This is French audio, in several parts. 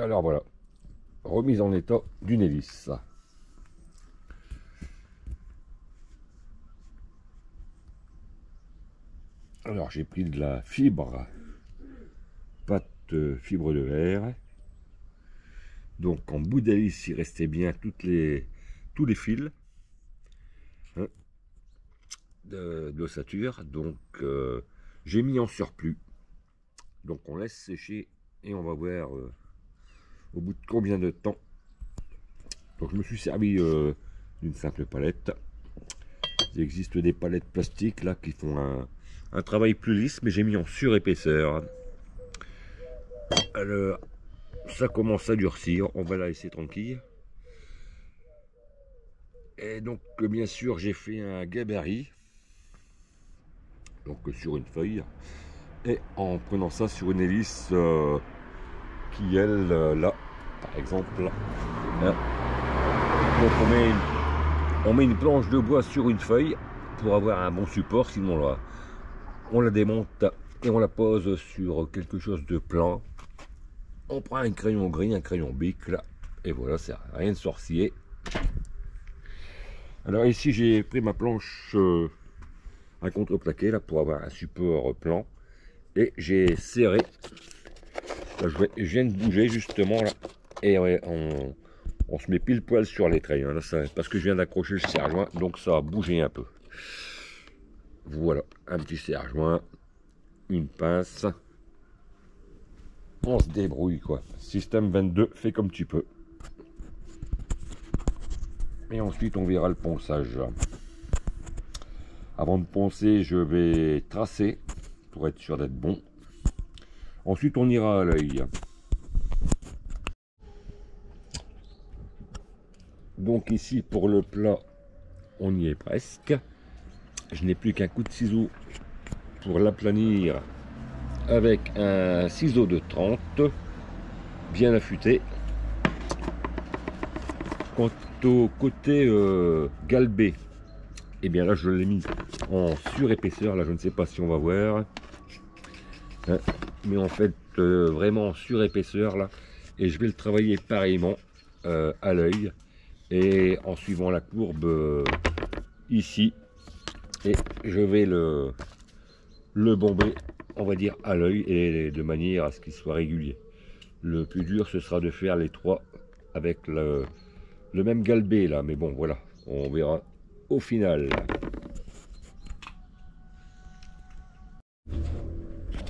Alors voilà, remise en état d'une hélice. Alors j'ai pris de la fibre, pâte fibre de verre. Donc en bout d'hélice, il restait bien tous les fils, hein, d'ossature. Donc j'ai mis en surplus. Donc on laisse sécher et on va voir au bout de combien de temps. Donc je me suis servi d'une simple palette. Il existe des palettes plastiques là qui font un travail plus lisse, mais j'ai mis en surépaisseur. Alors ça commence à durcir, on va la laisser tranquille. Et donc bien sûr j'ai fait un gabarit, donc sur une feuille, et en prenant ça sur une hélice qui elle là par exemple là, hein. Donc on met une planche de bois sur une feuille pour avoir un bon support, sinon là on la démonte et on la pose sur quelque chose de plat. On prend un crayon gris, un crayon bic là, et voilà, c'est rien de sorcier. Alors ici j'ai pris ma planche à contreplaqué là pour avoir un support plan, et j'ai serré. Là, je viens de bouger justement là, et ouais, on se met pile poil sur les traits, hein, là, parce que je viens d'accrocher le serre-joint, donc ça a bougé un peu. Voilà, un petit serre-joint, une pince. On se débrouille quoi. Système 22, fais comme tu peux. Et ensuite on verra le ponçage. Avant de poncer, je vais tracer pour être sûr d'être bon. Ensuite on ira à l'œil. Donc ici pour le plat, on y est presque. Je n'ai plus qu'un coup de ciseau pour l'aplanir avec un ciseau de 30 bien affûté. Quant au côté galbé, et bien là je l'ai mis en surépaisseur. Là je ne sais pas si on va voir, hein, mais en fait vraiment en surépaisseur là, et je vais le travailler pareillement à l'œil et en suivant la courbe ici, et je vais le bomber, on va dire à l'œil, et de manière à ce qu'il soit régulier. Le plus dur ce sera de faire les trois avec le même galbé là, mais bon voilà, on verra au final.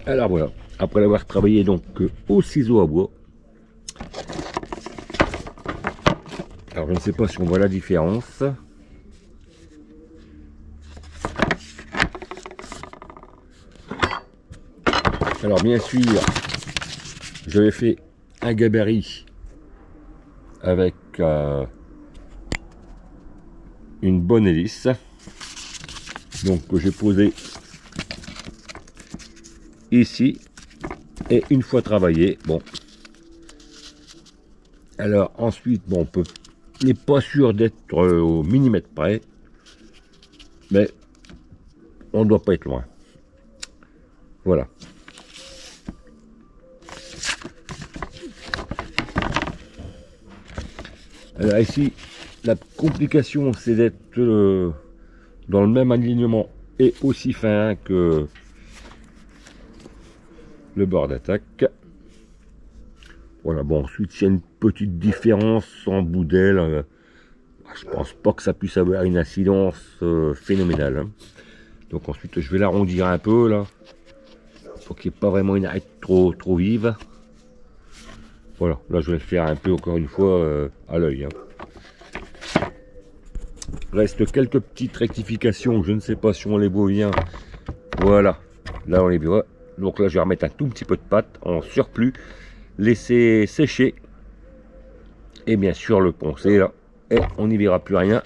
Alors voilà, après l'avoir travaillé donc au ciseau à bois, alors je ne sais pas si on voit la différence. Alors bien sûr, j'avais fait un gabarit avec une bonne hélice, donc que j'ai posé ici, et une fois travaillé, bon, alors ensuite bon, on n'est pas sûr d'être au millimètre près, mais on ne doit pas être loin. Voilà. Alors ici, la complication, c'est d'être dans le même alignement et aussi fin que le bord d'attaque. Voilà, bon, ensuite, il y a une petite différence en bout d'aile. Je pense pas que ça puisse avoir une incidence phénoménale, hein. Donc ensuite, je vais l'arrondir un peu, là, pour qu'il n'y ait pas vraiment une arête trop vive. Voilà, là, je vais le faire un peu, encore une fois, à l'œil, hein. Reste quelques petites rectifications, je ne sais pas si on les voit bien. Voilà, là on les voit. Donc là je vais remettre un tout petit peu de pâte en surplus, laisser sécher, et bien sûr le poncer là, et on n'y verra plus rien.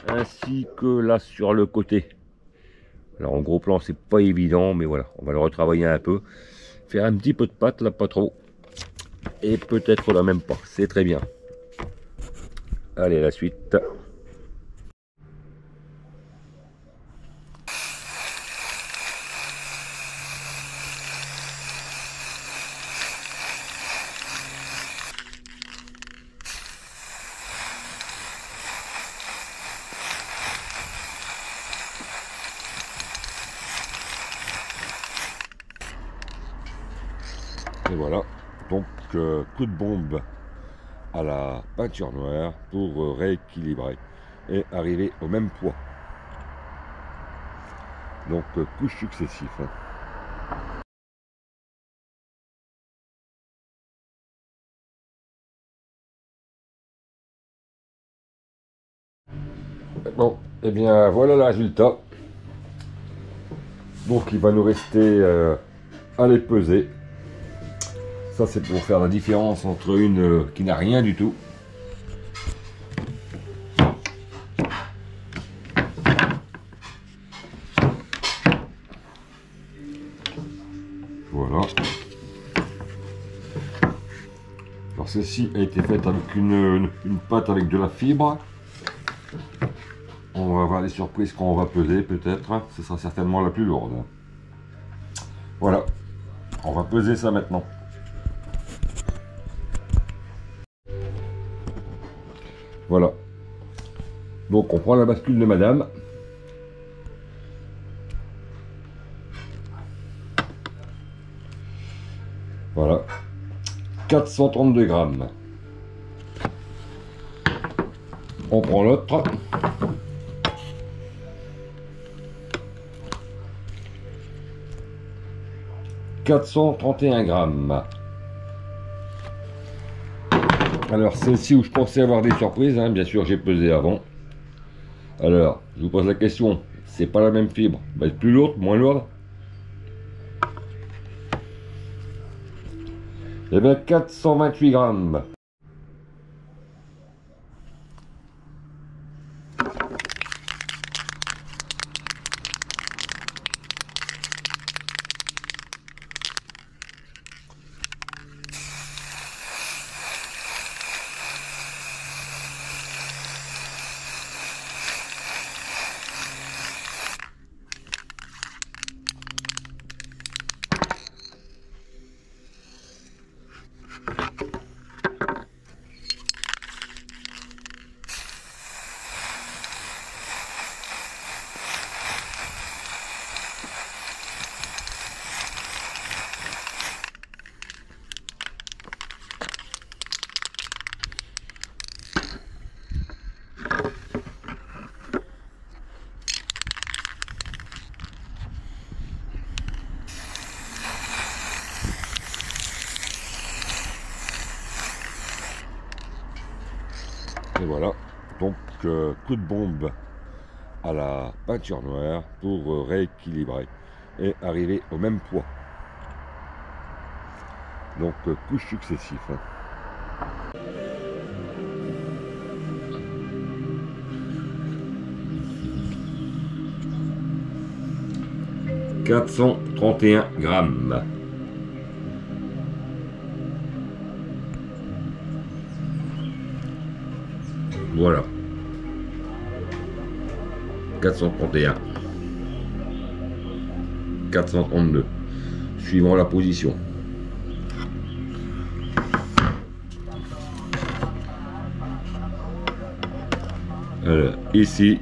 Ainsi que là sur le côté. Alors en gros plan c'est pas évident, mais voilà, on va le retravailler un peu. Faire un petit peu de pâte là, pas trop. Et peut-être là même pas, c'est très bien. Allez, la suite. Et voilà, donc coup de bombe à la peinture noire pour rééquilibrer et arriver au même poids. Donc couche successif. Bon, et bien voilà le résultat. Donc il va nous rester à les peser. Ça c'est pour faire la différence entre une qui n'a rien du tout. Voilà. Alors celle-ci a été faite avec une pâte avec de la fibre. On va avoir des surprises quand on va peser peut-être. Ce sera certainement la plus lourde. Voilà. On va peser ça maintenant. Voilà. Donc on prend la bascule de madame. Voilà. 432 grammes. On prend l'autre. 431 grammes. Alors celle-ci où je pensais avoir des surprises, hein, bien sûr j'ai pesé avant. Alors, je vous pose la question, c'est pas la même fibre, va être plus lourde, moins lourde? Eh bien 428 grammes. Et voilà, donc coup de bombe à la peinture noire pour rééquilibrer et arriver au même poids. Donc couche successif. 431 grammes. Voilà. 431. 432. Suivant la position. Alors, ici,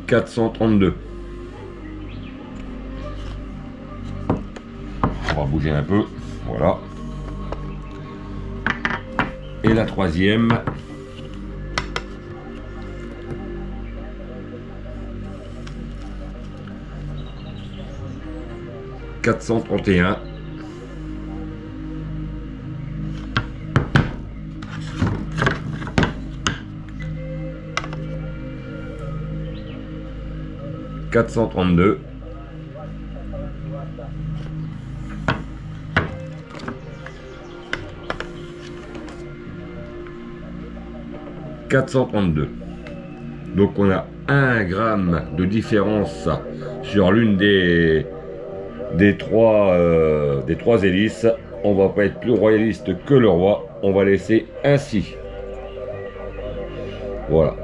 432. On va bouger un peu. Voilà. Et la troisième. 431. « 432 » 432. Donc on a 1 gramme de différence sur l'une des trois hélices. On va pas être plus royaliste que le roi, on va laisser ainsi. Voilà.